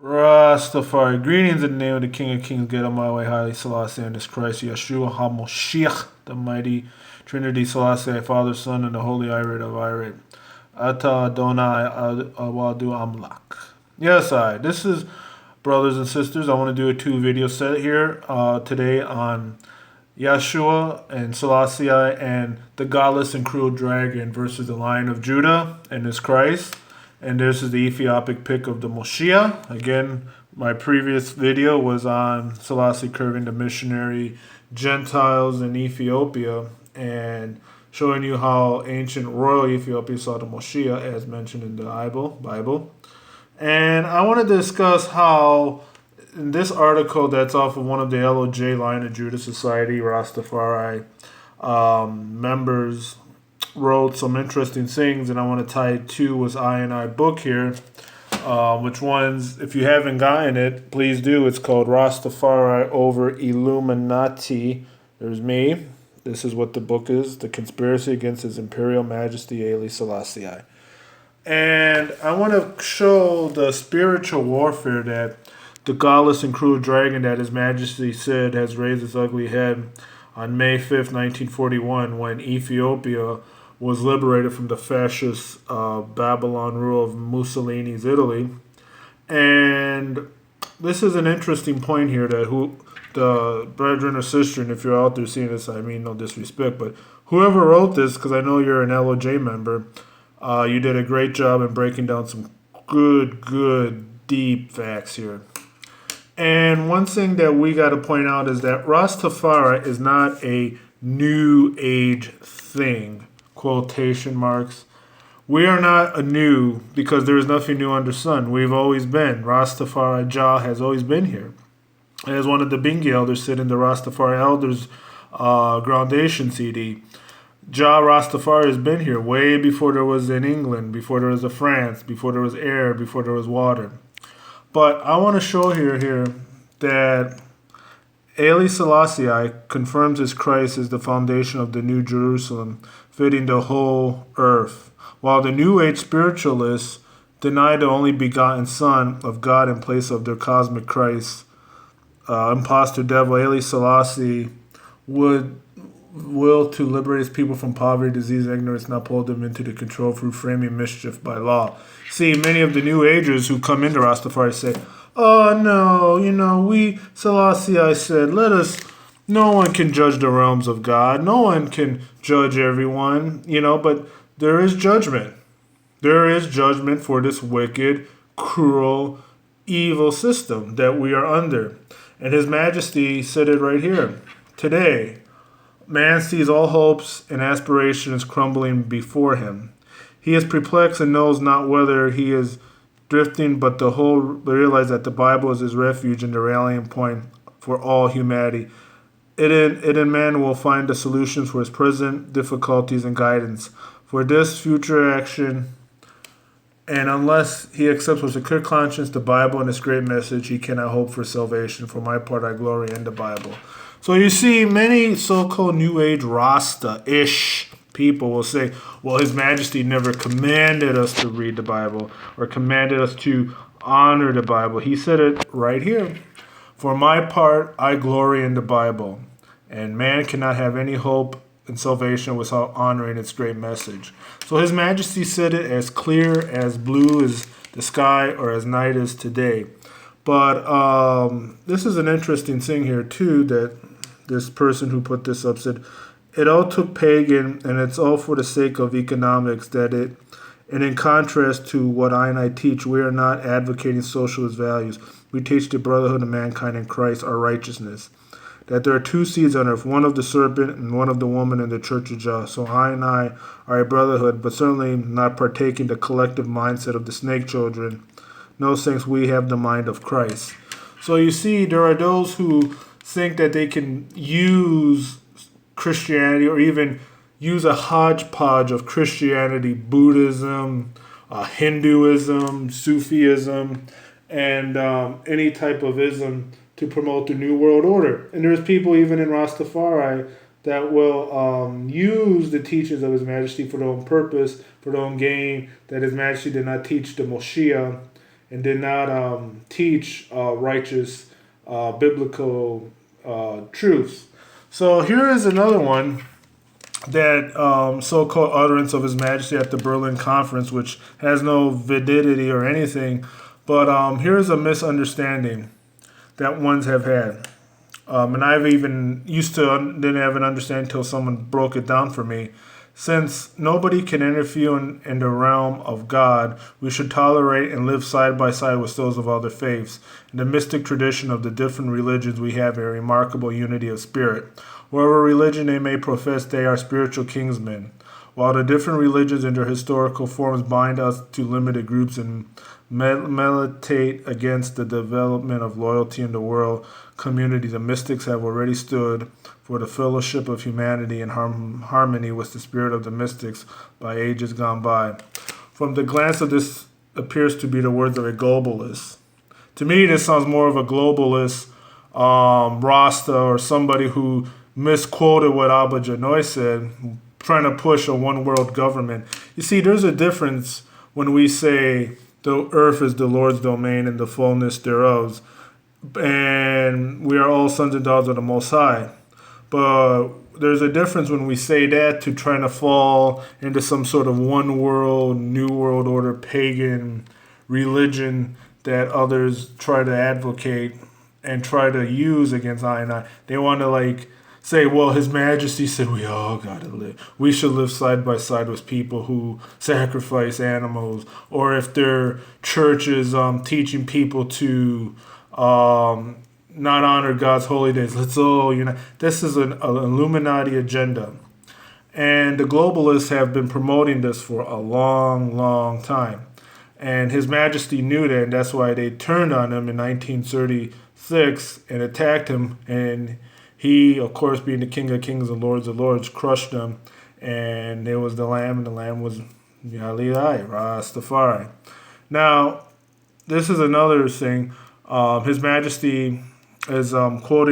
Rastafari, greetings in the name of the King of Kings, get on my way, highly Selassie, and this Christ, Yeshua HaMoshiach, the mighty Trinity, Selassie, Father, Son, and the Holy Irate of Irate. Ata Adonai Awadu Amlak. Yes, this is brothers and sisters. I want to do a 2 video set here today on Yeshua and Selassie and the godless and cruel dragon versus the Lion of Judah and his Christ. And this is the Ethiopic pick of the Moshiach. Again, my previous video was on Selassie curbing the missionary Gentiles in Ethiopia and showing you how ancient royal Ethiopia saw the Moshiach as mentioned in the Bible. And I want to discuss how in this article that's off of one of the LOJ Lion of Judah Society Rastafari members wrote some interesting things, and I want to tie it to was I book here, which ones, if you haven't gotten it, please do. It's called Rastafari Over Illuminati. There's me. This is what the book is, The Conspiracy Against His Imperial Majesty Haile Selassie. And I want to show the spiritual warfare that the godless and cruel dragon that His Majesty said has raised its ugly head on May 5th, 1941, when Ethiopia was liberated from the fascist Babylon rule of Mussolini's Italy. And this is an interesting point here that the brethren or sister, and if you're out there seeing this, I mean no disrespect, but whoever wrote this, because I know you're an LOJ member, you did a great job in breaking down some good, deep facts here. And one thing that we got to point out is that Rastafari is not a new age thing. Quotation marks. We are not anew because there is nothing new under sun. We've always been. Rastafari Jah has always been here. As one of the Bingi elders said in the Rastafari Elders Groundation CD, Jah Rastafari has been here way before there was in England, before there was a France, before there was air, before there was water. But I want to show here that Haile Selassie confirms his Christ as the foundation of the New Jerusalem, fitting the whole earth, while the New Age spiritualists deny the only begotten Son of God in place of their cosmic Christ. Imposter devil Haile Selassie would will to liberate his people from poverty, disease, and ignorance, not pull them into the control through framing mischief by law. See, many of the New Agers who come into Rastafari say, oh no, we, Selassie said, no one can judge the realms of God. No one can judge everyone, but there is judgment. There is judgment for this wicked, cruel, evil system that we are under. And His Majesty said it right here. Today, man sees all hopes and aspirations crumbling before him. He is perplexed and knows not whether he is drifting, but the whole realize that the Bible is his refuge and the rallying point for all humanity. In man will find the solutions for his present difficulties and guidance for this future action. And unless he accepts with a clear conscience the Bible and its great message, he cannot hope for salvation. For my part, I glory in the Bible. So you see, many so-called New Age Rasta-ish people will say, well, His Majesty never commanded us to read the Bible or commanded us to honor the Bible. He said it right here. For my part, I glory in the Bible, and man cannot have any hope and salvation without honoring its great message. So His Majesty said it as clear as blue as the sky or as night is today. But this is an interesting thing here, too, that this person who put this up said, it all took pagan, and it's all for the sake of economics and in contrast to what I teach, we are not advocating socialist values. We teach the brotherhood of mankind in Christ, our righteousness. That there are 2 seeds on earth, one of the serpent and one of the woman in the church of Jah. So I are a brotherhood, but certainly not partaking the collective mindset of the snake children. No, thanks, we have the mind of Christ. So you see, there are those who think that they can use Christianity or even use a hodgepodge of Christianity, Buddhism, Hinduism, Sufism, and any type of ism to promote the New World Order. And there's people even in Rastafari that will use the teachings of His Majesty for their own purpose, for their own gain, that His Majesty did not teach the Moshiach and did not teach righteous biblical truths. So here is another one that so-called utterance of His Majesty at the Berlin Conference, which has no validity or anything, but here's a misunderstanding that ones have had. And I've even used to didn't have an understanding until someone broke it down for me. Since nobody can interfere in the realm of God, we should tolerate and live side by side with those of other faiths. In the mystic tradition of the different religions, we have a remarkable unity of spirit. Whatever religion they may profess, they are spiritual kingsmen. While the different religions in their historical forms bind us to limited groups and militate against the development of loyalty in the world community, the mystics have already stood for the fellowship of humanity in harmony with the spirit of the mystics by ages gone by. From the glance of this appears to be the words of a globalist. To me, this sounds more of a globalist Rasta or somebody who misquoted what Abba Janoi said, trying to push a one world government. You see, there's a difference when we say the earth is the Lord's domain and the fullness thereof, and we are all sons and daughters of the Most High. But there's a difference when we say that to trying to fall into some sort of one world, new world order, pagan religion that others try to advocate and try to use against I and I. They want to say, well, His Majesty said we all gotta live. We should live side by side with people who sacrifice animals, or if their church is teaching people to not honor God's holy days, let's all This is an Illuminati agenda, and the globalists have been promoting this for a long, long time. And His Majesty knew that, and that's why they turned on him in 1936 and attacked him. And he, of course, being the King of Kings and Lords of Lords, crushed them. And there was the Lamb, and the Lamb was Yalilai, Rastafari. Now, this is another thing. His Majesty is quoted